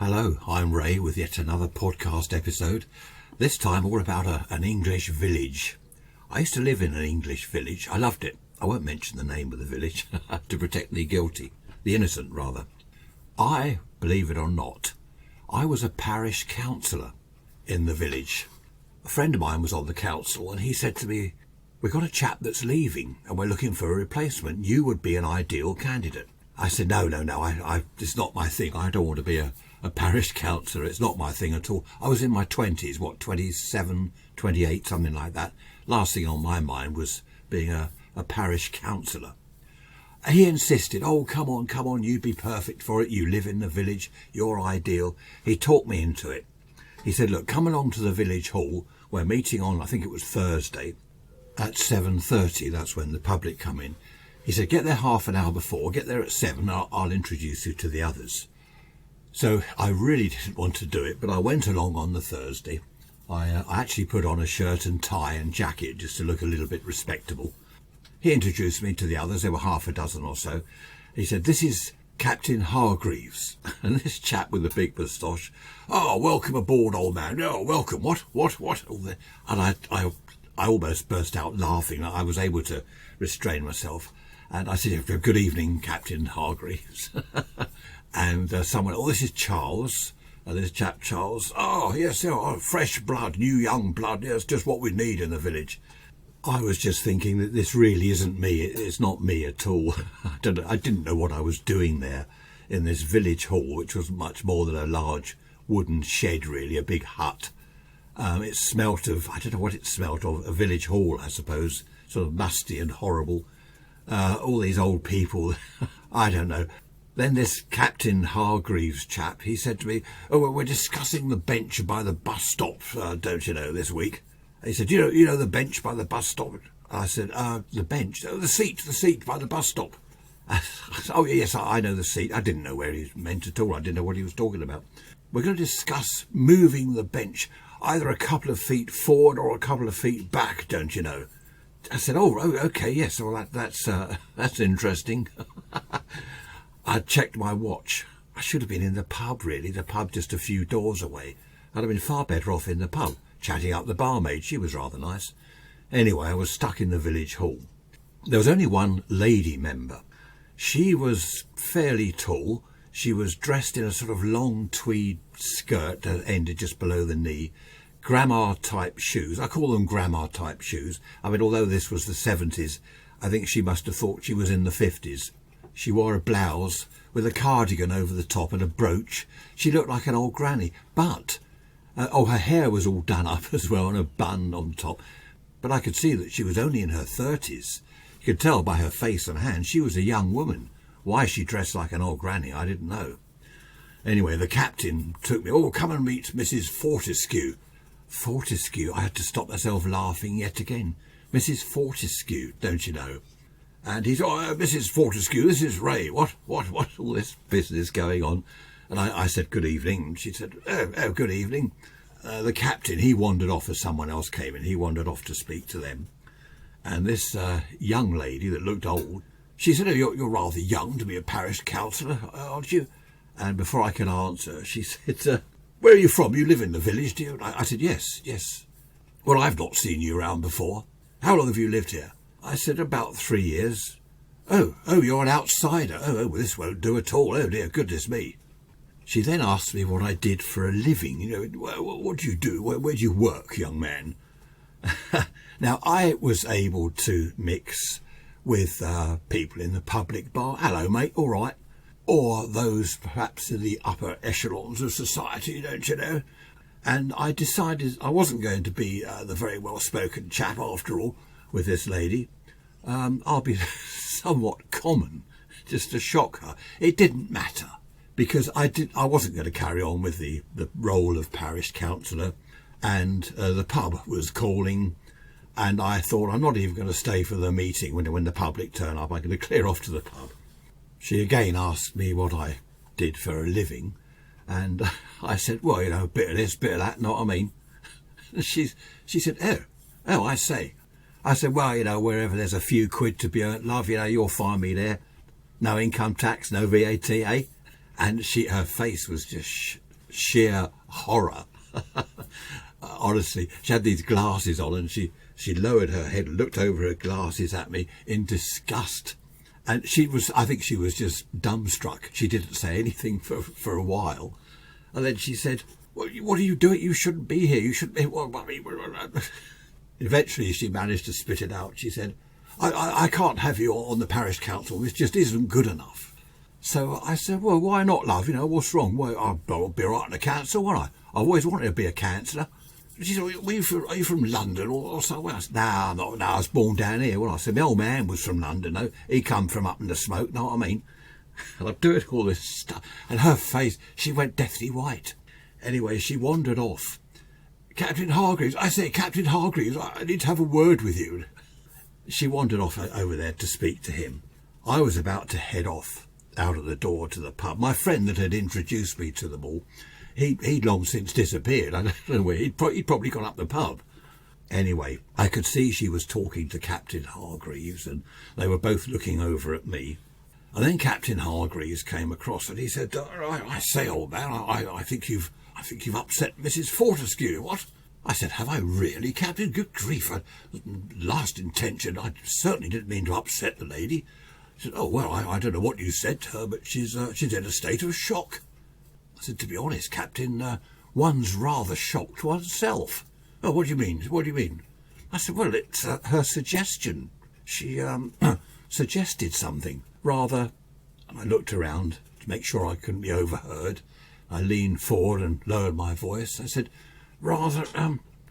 Hello, I'm Ray with yet another podcast episode, this time all about an English village. I used to live in an English village. I loved it. I won't mention the name of the village to protect the guilty, the innocent rather. I, believe it or not, I was a parish councillor in the village. A friend of mine was on the council and he said to me, "We've got a chap that's leaving and we're looking for a replacement. You would be an ideal candidate." I said, no, it's not my thing. I don't want to be a parish councillor. It's not my thing at all. I was in my 20s, 27, 28, something like that. Last thing on my mind was being a parish councillor. And he insisted, "Oh, come on, you'd be perfect for it. You live in the village, you're ideal." He talked me into it. He said, "Look, come along to the village hall. We're meeting on, I think it was Thursday, at 7:30. That's when the public come in." He said, "Get there half an hour before, get there at 7, I'll introduce you to the others." So I really didn't want to do it, but I went along on the Thursday. I actually put on a shirt and tie and jacket just to look a little bit respectable. He introduced me to the others. There were half a dozen or so. He said, "This is Captain Hargreaves." And this chap with the big moustache, "Oh, welcome aboard, old man. Oh, welcome. What? And I almost burst out laughing. I was able to restrain myself. And I said, "Good evening, Captain Hargreaves." And someone, "Oh, this is Charles. This chap Charles. Oh, yes, fresh blood, new young blood. Yes, just what we need in the village." I was just thinking that this really isn't me. It's not me at all. I didn't know what I was doing there in this village hall, which was much more than a large wooden shed, really, a big hut. It smelt of, I don't know what it smelt of, a village hall, I suppose, sort of musty and horrible. All these old people, I don't know. Then this Captain Hargreaves chap, he said to me, "Oh, well, we're discussing the bench by the bus stop, don't you know, this week." He said, you know the bench by the bus stop?" I said, "The bench? Oh, the seat by the bus stop." I said, "Oh, yes, I know the seat." I didn't know where he meant at all. I didn't know what he was talking about. "We're going to discuss moving the bench either a couple of feet forward or a couple of feet back, don't you know." I said, "Oh, okay, yes, well, that's interesting." I checked my watch. I should have been in the pub, really, the pub just a few doors away. I'd have been far better off in the pub, chatting up the barmaid. She was rather nice. Anyway, I was stuck in the village hall. There was only one lady member. She was fairly tall. She was dressed in a sort of long tweed skirt that ended just below the knee. Grandma-type shoes. I call them grandma-type shoes. I mean, although this was the 70s, I think she must have thought she was in the 50s. She wore a blouse with a cardigan over the top and a brooch. She looked like an old granny. But, her hair was all done up as well and a bun on top. But I could see that she was only in her 30s. You could tell by her face and hands she was a young woman. Why she dressed like an old granny, I didn't know. Anyway, the captain took me, "Oh, come and meet Mrs. Fortescue." Fortescue, I had to stop myself laughing yet again. Mrs. Fortescue, don't you know? And he said, "Oh, Mrs. Fortescue, this is Ray. What, all this business going on?" And I said, "Good evening." She said, oh, good evening." The captain, he wandered off as someone else came in. He wandered off to speak to them. And this young lady that looked old, she said, "Oh, you're rather young to be a parish councillor, aren't you?" And before I could answer, she said, "Where are you from? You live in the village, do you?" I said, Yes. "Well, I've not seen you around before. How long have you lived here?" I said, "About 3 years." Oh, you're an outsider. Oh, well, this won't do at all. Oh, dear, goodness me." She then asked me what I did for a living. What do you do? Where do you work, young man? Now, I was able to mix with people in the public bar. "Hello, mate, all right." Or those perhaps in the upper echelons of society, don't you know? And I decided I wasn't going to be the very well-spoken chap after all with this lady. I'll be somewhat common, just to shock her. It didn't matter, because I wasn't going to carry on with the role of parish councillor, and the pub was calling, and I thought, I'm not even going to stay for the meeting when the public turn up. I'm going to clear off to the pub. She again asked me what I did for a living, and I said, "Well, a bit of this, bit of that, know what I mean?" She said, oh, I say. I said, "Well, wherever there's a few quid to be earned, love, you'll find me there. No income tax, no VAT, eh?" And her face was just sheer horror. Honestly, she had these glasses on and she lowered her head and looked over her glasses at me in disgust. And I think she was just dumbstruck. She didn't say anything for a while. And then she said, what are you doing? You shouldn't be here. You shouldn't be... Eventually she managed to spit it out. She said, I can't have you on the parish council. This just isn't good enough. So I said, well, why not, love? You know, what's wrong? Well, I'll be all right in the council, won't I? I've always wanted to be a councillor. She said, are you from London or somewhere? I said, no, I'm not. No, I was born down here. Well, I said, my old man was from London, though. He come from up in the smoke, know what I mean? And I'm doing all this stuff. And her face, she went deathly white. Anyway, she wandered off. Captain Hargreaves, I say, Captain Hargreaves, I need to have a word with you. She wandered off over there to speak to him. I was about to head off out of the door to the pub. My friend that had introduced me to them all, he'd long since disappeared. I don't know where. He'd probably gone up the pub. Anyway, I could see she was talking to Captain Hargreaves, and they were both looking over at me. And then Captain Hargreaves came across, and he said, I say, old man, I think you've upset Mrs. Fortescue. What? I said, have I really, Captain? Good grief! Last intention, I certainly didn't mean to upset the lady. He said, oh, well, I don't know what you said to her, but she's in a state of shock. I said, to be honest, Captain, one's rather shocked oneself. Oh, what do you mean? What do you mean? I said, well, it's her suggestion. She suggested something rather... And I looked around to make sure I couldn't be overheard. I leaned forward and lowered my voice. I said, rather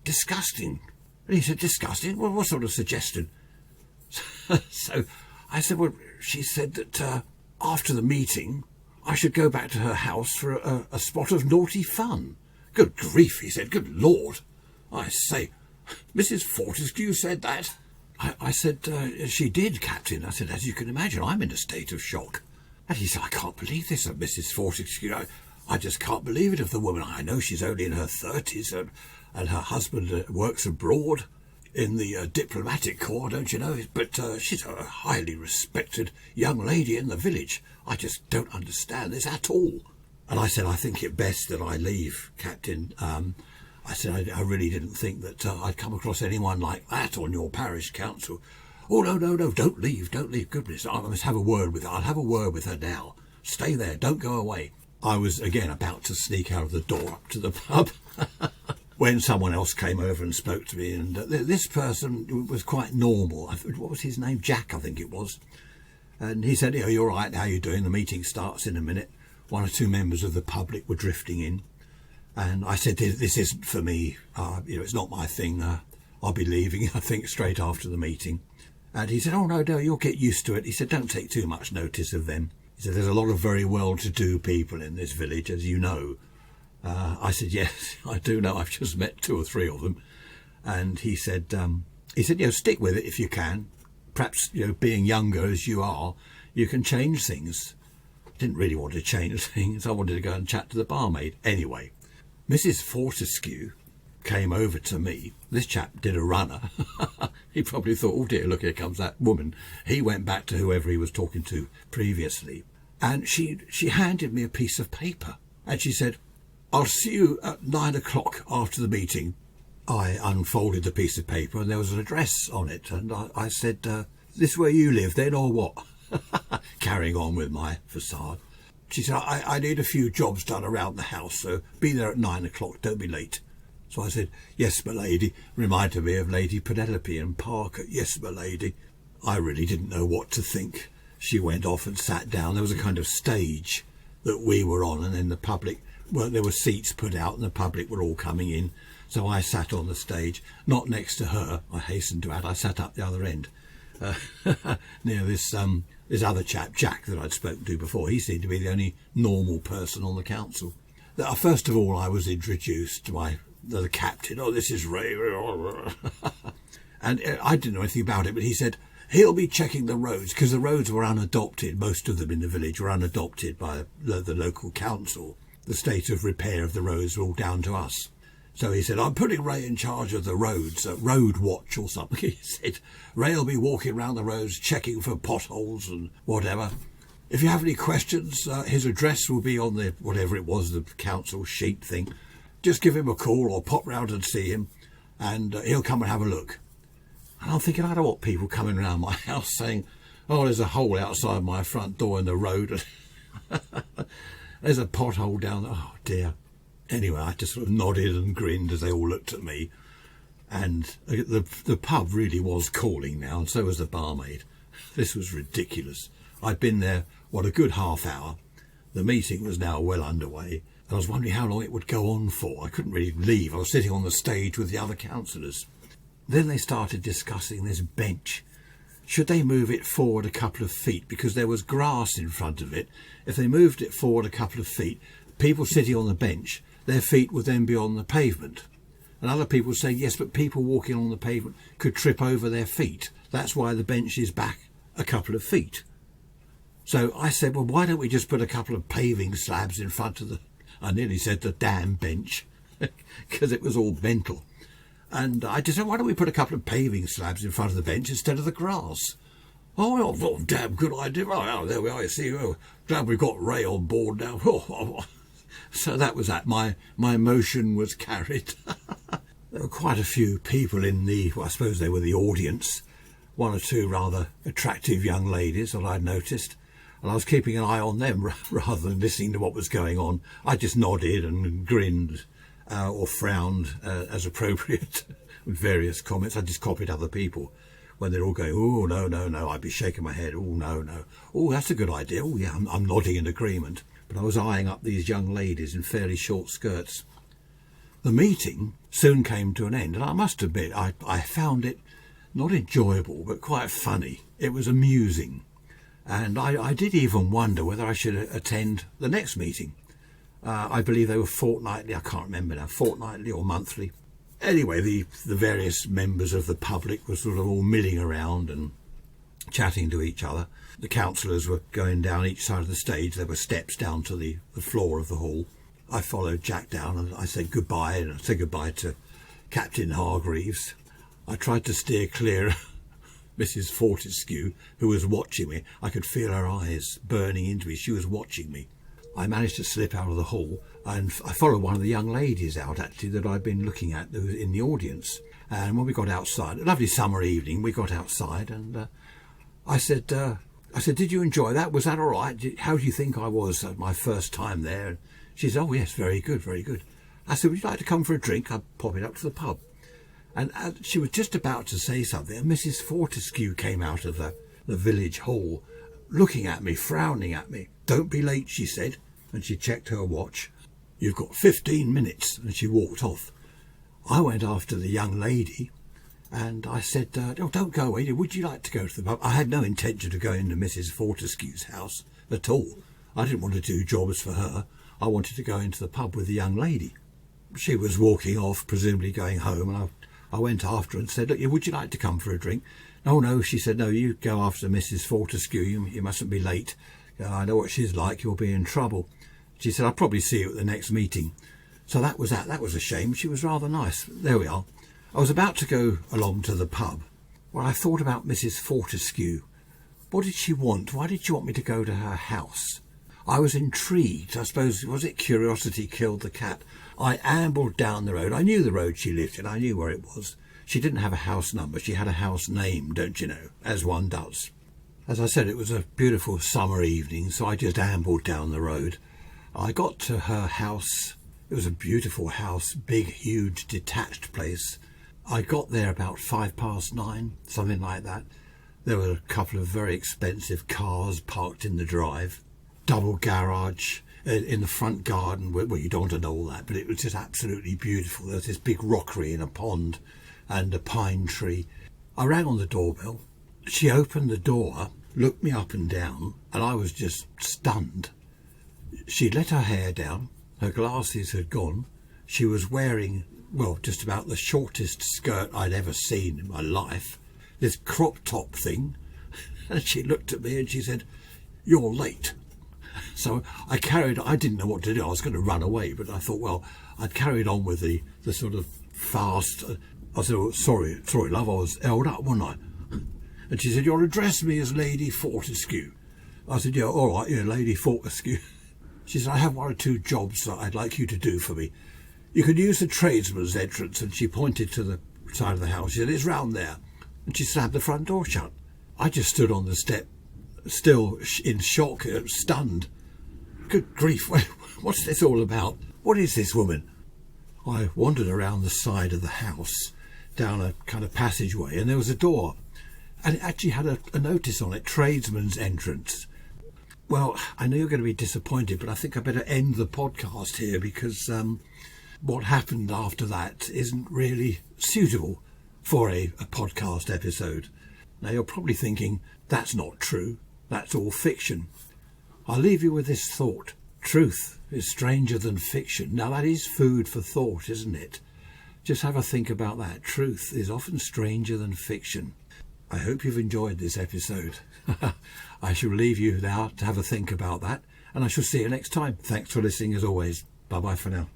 disgusting. And he said, disgusting? Well, what sort of suggestion? So I said, well, she said that after the meeting, I should go back to her house for a spot of naughty fun. Good grief, he said, good Lord. I say, Mrs. Fortescue said that? I said, she did, Captain. I said, as you can imagine, I'm in a state of shock. And he said, I can't believe this of Mrs. Fortescue. I just can't believe it of the woman. I know she's only in her 30s and her husband works abroad in the diplomatic corps, don't you know? But she's a highly respected young lady in the village. I just don't understand this at all. And I said, I think it best that I leave, Captain. I said, I really didn't think that I'd come across anyone like that on your parish council. Oh, no, don't leave. Goodness, I must have a word with her. I'll have a word with her now. Stay there, don't go away. I was again about to sneak out of the door up to the pub when someone else came over and spoke to me, and this person was quite normal. What was his name? Jack, I think it was. And he said, you're all right, how you doing? The meeting starts in a minute. One or two members of the public were drifting in. And I said, this isn't for me. It's not my thing. I'll be leaving, I think, straight after the meeting. And he said, oh, no, you'll get used to it. He said, don't take too much notice of them. He said, there's a lot of very well-to-do people in this village, as you know. I said, yes, I do know. I've just met 2 or 3 of them. And he said, stick with it if you can. Perhaps, being younger as you are, you can change things. I didn't really want to change things. I wanted to go and chat to the barmaid. Anyway, Mrs. Fortescue came over to me. This chap did a runner. He probably thought, oh dear, look, here comes that woman. He went back to whoever he was talking to previously. And she handed me a piece of paper. And she said, I'll see you at 9 o'clock after the meeting. I unfolded the piece of paper and there was an address on it. And I said, this where you live then or what? Carrying on with my facade. She said, I need a few jobs done around the house, so be there at 9 o'clock, don't be late. So I said, yes, my lady. Reminded me of Lady Penelope and Parker. Yes, my lady. I really didn't know what to think. She went off and sat down. There was a kind of stage that we were on, and then the public, well, there were seats put out and the public were all coming in. So I sat on the stage, not next to her, I hasten to add. I sat up the other end, near this other chap, Jack, that I'd spoken to before. He seemed to be the only normal person on the council. First of all, I was introduced to the captain. Oh, this is Ray. And I didn't know anything about it, but he said, he'll be checking the roads, because the roads were unadopted. Most of them in the village were unadopted by the local council. The state of repair of the roads were all down to us. So he said, I'm putting Ray in charge of the roads, road watch or something. He said, Ray'll be walking around the roads checking for potholes and whatever. if you have any questions, his address will be on the, whatever it was, the council sheet thing. Just give him a call or pop round and see him, and he'll come and have a look. And I'm thinking, I don't want people coming around my house saying, oh, there's a hole outside my front door in the road. There's a pothole down there. Oh, dear. Anyway, I just sort of nodded and grinned as they all looked at me. And the pub really was calling now, and so was the barmaid. This was ridiculous. I'd been there, a good half hour. The meeting was now well underway, and I was wondering how long it would go on for. I couldn't really leave. I was sitting on the stage with the other councillors. Then they started discussing this bench. Should they move it forward a couple of feet? Because there was grass in front of it. If they moved it forward a couple of feet, people sitting on the bench, their feet would then be on the pavement. And other people saying, yes, but people walking on the pavement could trip over their feet. That's why the bench is back a couple of feet. So I said, well, why don't we just put a couple of paving slabs in front of I nearly said the damn bench, because it was all mental. And I just said, why don't we put a couple of paving slabs in front of the bench instead of the grass? Oh, well, damn good idea. Oh, there we are, you see. Oh, glad we've got Ray on board now. So that was that. My motion was carried. There were quite a few people in I suppose they were the audience. One or two rather attractive young ladies that I'd noticed. And I was keeping an eye on them rather than listening to what was going on. I just nodded and grinned. Or frowned as appropriate with various comments. I just copied other people when they're all going, oh, no, I'd be shaking my head, oh, no, oh, that's a good idea, oh, yeah, I'm nodding in agreement. But I was eyeing up these young ladies in fairly short skirts. The meeting soon came to an end, and I must admit, I found it not enjoyable, but quite funny. It was amusing, and I did even wonder whether I should attend the next meeting. I believe they were fortnightly, I can't remember now, fortnightly or monthly. Anyway, the various members of the public were sort of all milling around and chatting to each other. The councillors were going down each side of the stage. There were steps down to the floor of the hall. I followed Jack down and I said goodbye, and I said goodbye to Captain Hargreaves. I tried to steer clear of Mrs. Fortescue, who was watching me. I could feel her eyes burning into me. She was watching me. I managed to slip out of the hall, and I followed one of the young ladies out, actually, that I'd been looking at in the audience. And when we got outside, a lovely summer evening, we got outside, and I said, did you enjoy that? Was that all right? How do you think I was my first time there? And she said, oh, yes, very good, very good. I said, would you like to come for a drink? I'd pop it up to the pub. And she was just about to say something, and Mrs. Fortescue came out of the village hall, looking at me, frowning at me. Don't be late, she said, and she checked her watch. You've got 15 minutes, and she walked off. I went after the young lady, and I said, oh, don't go away. Would you like to go to the pub? I had no intention of going to Mrs. Fortescue's house at all. I didn't want to do jobs for her. I wanted to go into the pub with the young lady. She was walking off, presumably going home, and I went after her and said, look, would you like to come for a drink? Oh, no, she said, no, you go after Mrs. Fortescue. You mustn't be late. I know what she's like. You'll be in trouble. She said, I'll probably see you at the next meeting. So that was that. That was a shame. She was rather nice. There we are. I was about to go along to the pub when I thought about Mrs. Fortescue. What did she want? Why did she want me to go to her house? I was intrigued. I suppose, was it curiosity killed the cat? I ambled down the road. I knew the road she lived in. I knew where it was. She didn't have a house number. She had a house name, don't you know, as one does. As I said, it was a beautiful summer evening, so I just ambled down the road. I got to her house. It was a beautiful house, big, huge, detached place. I got there about 9:05, something like that. There were a couple of very expensive cars parked in the drive. Double garage in the front garden. Well, you don't want to know all that, but it was just absolutely beautiful. There was this big rockery in a pond and a pine tree. I rang on the doorbell. She opened the door, looked me up and down, and I was just stunned. She'd let her hair down, her glasses had gone. She was wearing, well, just about the shortest skirt I'd ever seen in my life, this crop top thing. And she looked at me and she said, "You're late." So I didn't know what to do. I was going to run away, but I thought, well, I'd carried on with the sort of fast. I said, oh, sorry, love, I was held up, wasn't I? And she said, you'll address me as Lady Fortescue. I said, yeah, all right, yeah, Lady Fortescue. She said, I have 1 or 2 jobs that I'd like you to do for me. You could use the tradesman's entrance. And she pointed to the side of the house. She said, it's round there. And she slammed the front door shut. I just stood on the step, still in shock, stunned. Good grief, what's this all about? What is this woman? I wandered around the side of the house, down a kind of passageway, and there was a door. And it actually had a notice on it, tradesman's entrance. Well, I know you're going to be disappointed, but I think I better end the podcast here because what happened after that isn't really suitable for a podcast episode. Now, you're probably thinking, that's not true. That's all fiction. I'll leave you with this thought. Truth is stranger than fiction. Now, that is food for thought, isn't it? Just have a think about that. Truth is often stranger than fiction. I hope you've enjoyed this episode. I shall leave you now to have a think about that, and I shall see you next time. Thanks for listening as always. Bye-bye for now.